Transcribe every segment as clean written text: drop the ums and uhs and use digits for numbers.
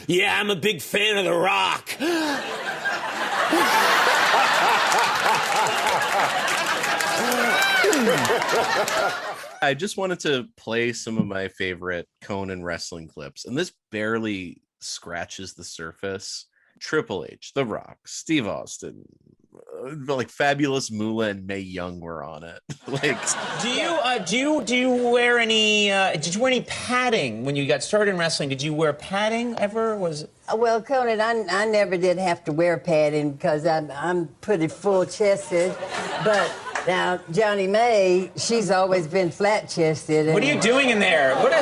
Yeah, I'm a big fan of The Rock. I just wanted to play some of my favorite Conan wrestling clips, and this barely scratches the surface. Triple H, The Rock, Steve Austin, like Fabulous Moolah and Mae Young were on it. Like, Do you wear any? Did you wear any padding when you got started in wrestling? Did you wear padding ever? Well, Conan, I never did have to wear padding because I'm pretty full-chested, but. Now, Johnny Mae, she's always been flat-chested. What are you doing in there? What are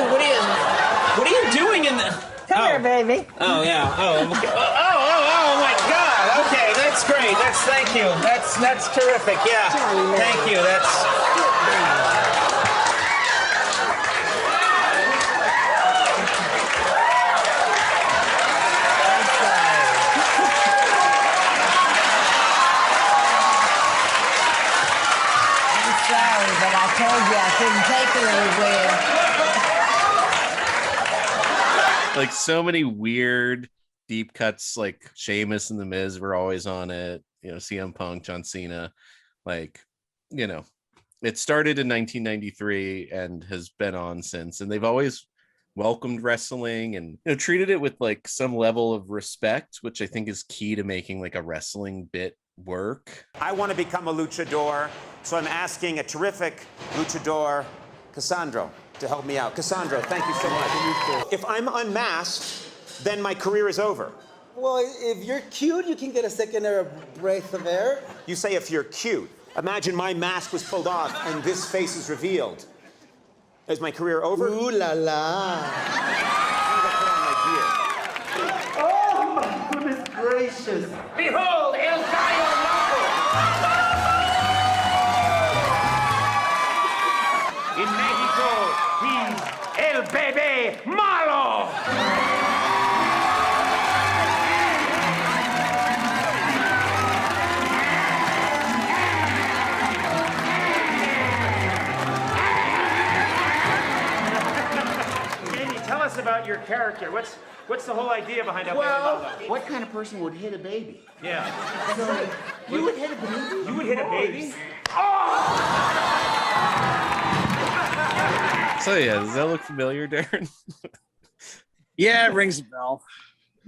you doing in there? Come here, baby. Oh, yeah. Oh, okay. Oh, my God. Okay, that's great. Thank you. That's terrific. Yeah. Thank you. But I told you I couldn't take her anywhere. like so many weird deep cuts, like Sheamus and The Miz were always on it. CM Punk, John Cena. Like, it started in 1993 and has been on since. And they've always welcomed wrestling and treated it with like some level of respect, which I think is key to making like a wrestling bit work. I want to become a luchador, so I'm asking a terrific luchador, Cassandro, to help me out. Cassandro, thank you so much. If I'm unmasked, then my career is over. Well, if you're cute, you can get a second breath of air. You say if you're cute. Imagine my mask was pulled off and this face is revealed. Is my career over? Ooh la la. Oh my goodness gracious. Behold, El Gallo Loco. In Mexico, he's El Bebe Malo. Tell us about your character. What's the whole idea behind El Bebe Malo? What kind of person would hit a baby? Yeah. So, you would hit a baby? You would hit a baby? So yeah, does that look familiar, Darren? Yeah, it rings a bell.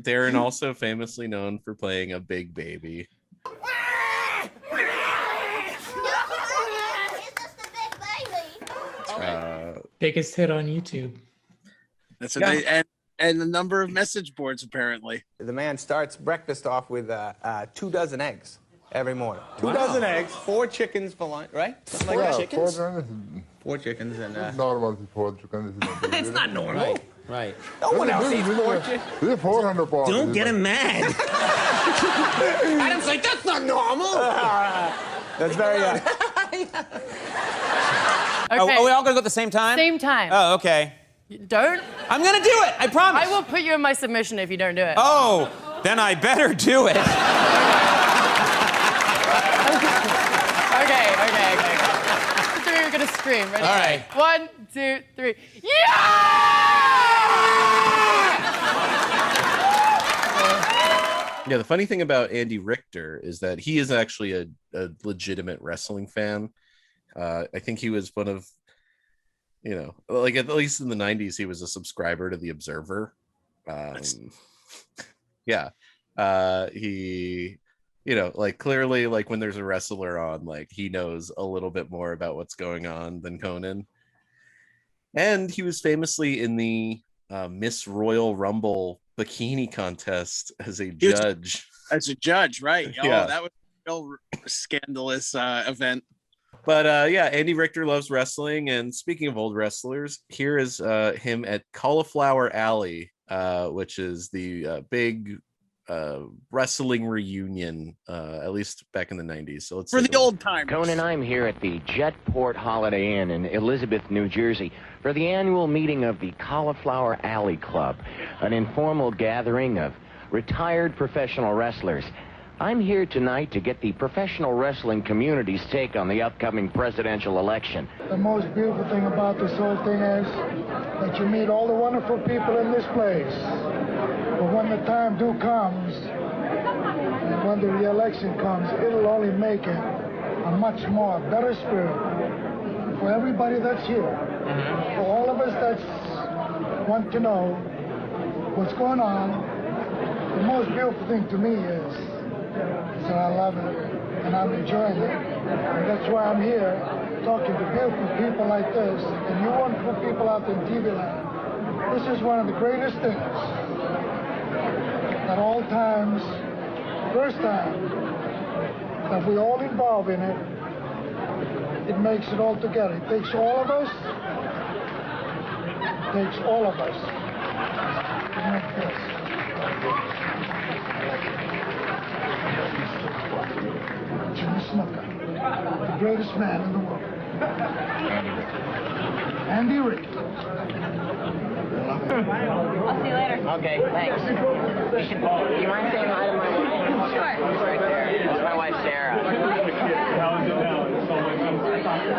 Darren also famously known for playing a big baby. Biggest hit on YouTube. That's and the number of message boards apparently. The man starts breakfast off with 2 dozen eggs every morning. Two Wow. dozen eggs, 4 chickens for lunch, right? Something like that. Chickens? 4 chickens and. It's normal to 4 chickens. It's not normal. Right. No one else eats 4 chickens. 400 pounds. Don't get him mad. Adam's like, that's not normal. That's very. Okay. Oh, are we all gonna go at the same time? Same time. Oh, okay. Don't? I'm gonna do it, I promise. I will put you in my submission if you don't do it. Oh, then I better do it. Okay. You're gonna scream. Ready? All right. 1, 2, 3. Yeah! Yeah, the funny thing about Andy Richter is that he is actually a legitimate wrestling fan. I think he was one of, like at least in the 90s, he was a subscriber to The Observer. Yeah. He, like clearly, like when there's a wrestler on, like he knows a little bit more about what's going on than Conan. And he was famously in the Miss Royal Rumble bikini contest as a judge. As a judge, right? Oh, Yeah. that was a real scandalous event. But yeah, Andy Richter loves wrestling. And speaking of old wrestlers, here is him at Cauliflower Alley, which is the big wrestling reunion, at least back in the 90s. So let's for the old time. Conan, I'm here at the Jetport Holiday Inn in Elizabeth, New Jersey, for the annual meeting of the Cauliflower Alley Club, an informal gathering of retired professional wrestlers. I'm here tonight to get the professional wrestling community's take on the upcoming presidential election. The most beautiful thing about this whole thing is that you meet all the wonderful people in this place. But when the time comes, and when the re-election comes, it'll only make it a much more better spirit for everybody that's here, for all of us that want to know what's going on. The most beautiful thing to me is that I love it and I'm enjoying it, and that's why I'm here talking to beautiful people like this, and you wonderful people out there in TV land. This is one of the greatest things at all times, first time that we all involved in it. It makes it all together. It takes all of us. It takes all of us to make this. Snuka, the greatest man in the world. Andy Rick. I'll see you later. Okay, thanks. Do you mind saying hi to my wife? Sure. She's right there. That's my wife, Sarah.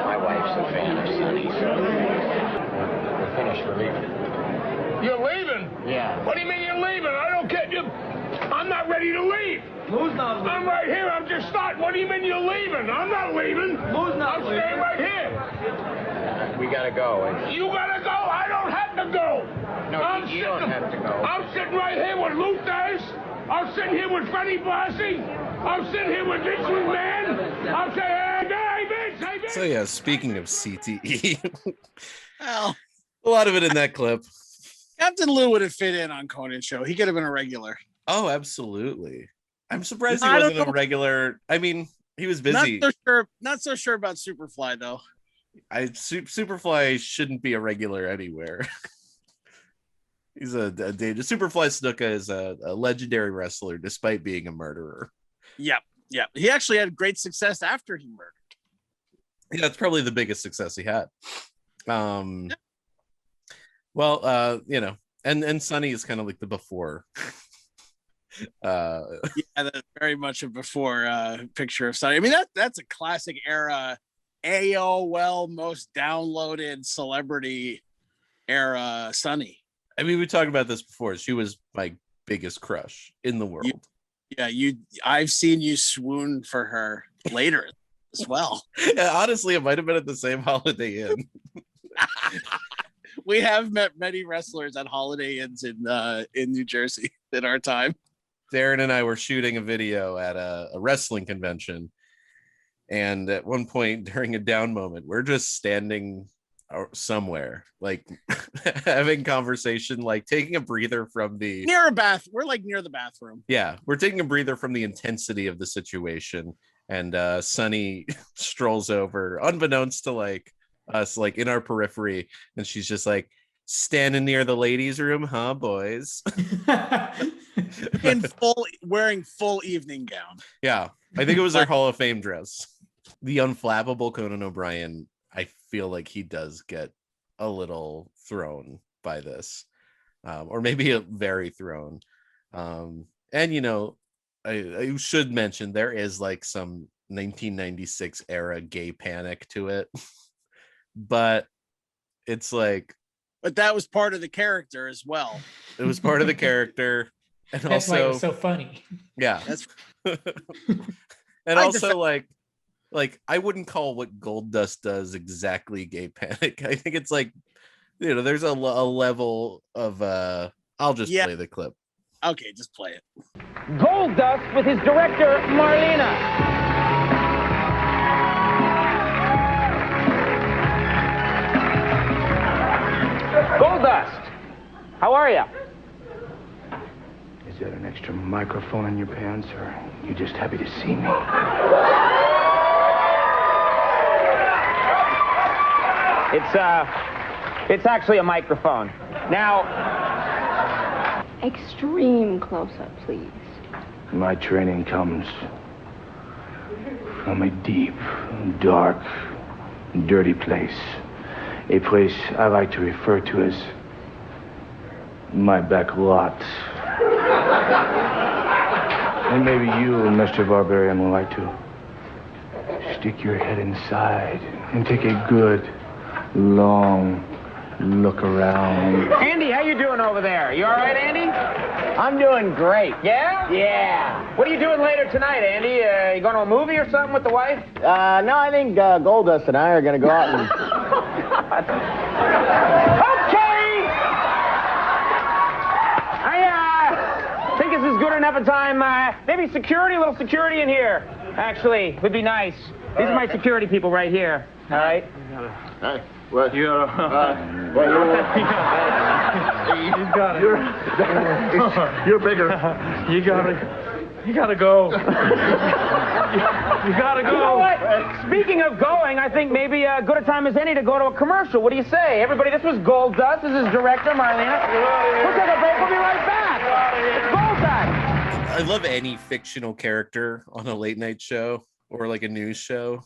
My wife's a fan of Sonny's. We're finished. We're leaving. You're leaving? Yeah. What do you mean you're leaving? I don't care. I'm not ready to leave. Who's not leaving? I'm right here. I'm just starting. What do you mean you're leaving? I'm not leaving. Who's not leaving? I'm staying right here. We gotta go. You gotta go. I don't have to go. No, you don't have to go. I'm sitting right here with Luther's. I'm sitting here with Freddie Blassie. I'm sitting here with Vince McMahon. I'm saying, hey, Vince, hey, Vince. So yeah, speaking of CTE, well, a lot of it in that clip. Captain Lou would have fit in on Conan's show. He could have been a regular. Oh, absolutely. I'm surprised he wasn't a regular. I mean, he was busy. Not so sure about Superfly though. Superfly shouldn't be a regular anywhere. He's a danger. Superfly Snuka is a legendary wrestler, despite being a murderer. Yep. He actually had great success after he murdered. Yeah, that's probably the biggest success he had. And Sonny is kind of like the before. That's very much a before picture of Sonny. I mean, that's a classic era AOL most downloaded celebrity era Sonny. I mean, we talked about this before. She was my biggest crush in the world. I've seen you swoon for her later as well. Yeah, honestly, it might have been at the same Holiday Inn. We have met many wrestlers at Holiday Inns in New Jersey in our time. Darren and I were shooting a video at a wrestling convention, and at one point during a down moment, we're just standing somewhere, like having conversation, like taking a breather from the We're like near the bathroom. Yeah, we're taking a breather from the intensity of the situation, and Sonny strolls over, unbeknownst to like us, like in our periphery, and she's just like, standing near the ladies' room, huh, boys? Wearing full evening gown. Yeah, I think it was her Hall of Fame dress. The unflappable Conan O'Brien, I feel like he does get a little thrown by this, or maybe very thrown. And I should mention there is like some 1996 era gay panic to it, but it's like. But that was part of the character as well. It was part of the character, and that's also why it was so funny. Yeah, and also like I wouldn't call what Goldust does exactly gay panic. I think it's like, there's a level of I'll just play the clip. Okay, just play it. Goldust with his director, Marlena. Goldust, how are you? Is that an extra microphone in your pants, or you just happy to see me? It's actually a microphone. Now, extreme close-up, please. My training comes from a deep, dark, dirty place. A place I like to refer to as my back lot. And maybe you, Mr. Barbarian, would like to stick your head inside and take a good, long look around. Andy, how you doing over there? You all right, Andy? I'm doing great. Yeah? Yeah. What are you doing later tonight, Andy? You going to a movie or something with the wife? No, I think Goldust and I are going to go out and... Okay! I think this is good enough a time. Maybe security, a little security in here. Actually, would be nice. These are my security people right here. All right? Hey, what? You got it. You're bigger. You gotta go. You gotta go. You know what? Speaking of going, I think maybe good a time as any to go to a commercial. What do you say? Everybody, this was Goldust. This is director Marlena. We'll take a break. We'll be right back. It's Goldust. I love any fictional character on a late night show or like a news show,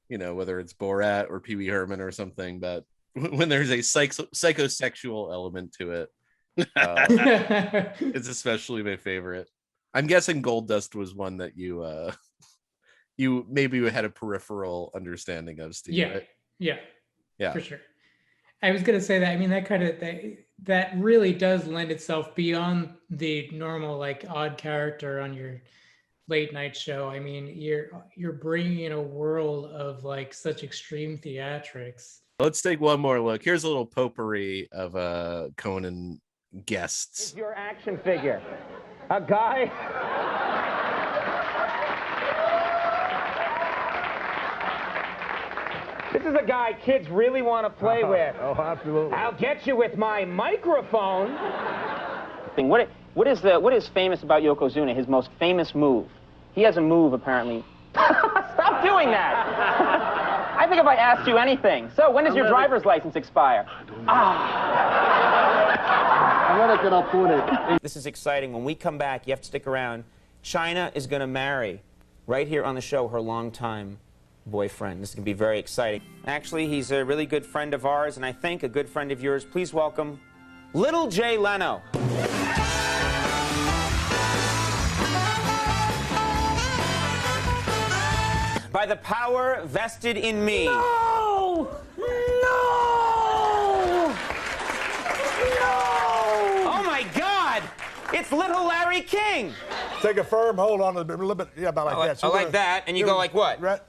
you know, whether it's Borat or Pee Wee Herman or something, but when there's a psychosexual element to it, it's especially my favorite. I'm guessing Goldust was one that you maybe had a peripheral understanding of, Steve. Yeah, right? yeah, for sure. I was gonna say that. I mean, that really does lend itself beyond the normal like odd character on your late night show. I mean, you're bringing in a world of like such extreme theatrics. Let's take one more look. Here's a little potpourri of Conan guests. Your action figure. A guy. This is a guy kids really want to play with. Oh, absolutely. I'll get you with my microphone. What is famous about Yokozuna? His most famous move. He has a move, apparently. Stop doing that! I think if I asked you anything. So, when does your driver's license expire? This is exciting. When we come back, you have to stick around. Chyna is going to marry, right here on the show, her longtime boyfriend. This is going to be very exciting. Actually, he's a really good friend of ours, and I think a good friend of yours. Please welcome Little Jay Leno. By the power vested in me. No! No! No! Oh my God! It's little Larry King. Take a firm hold on a little bit. Yeah, about like that. So I like that, and you go like what? Right.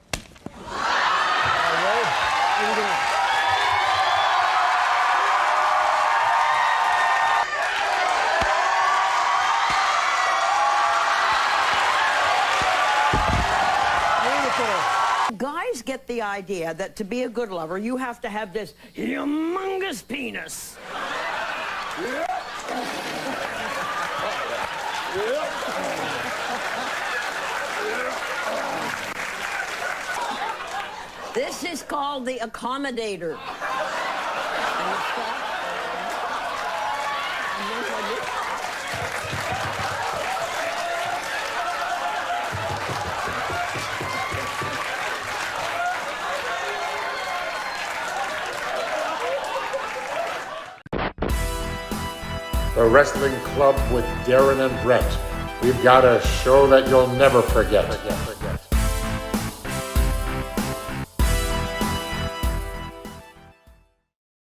Guys get the idea that to be a good lover, you have to have this humongous penis. This is called the accommodator. The Wrestling Club with Darren and Brett. We've got a show that you'll never forget.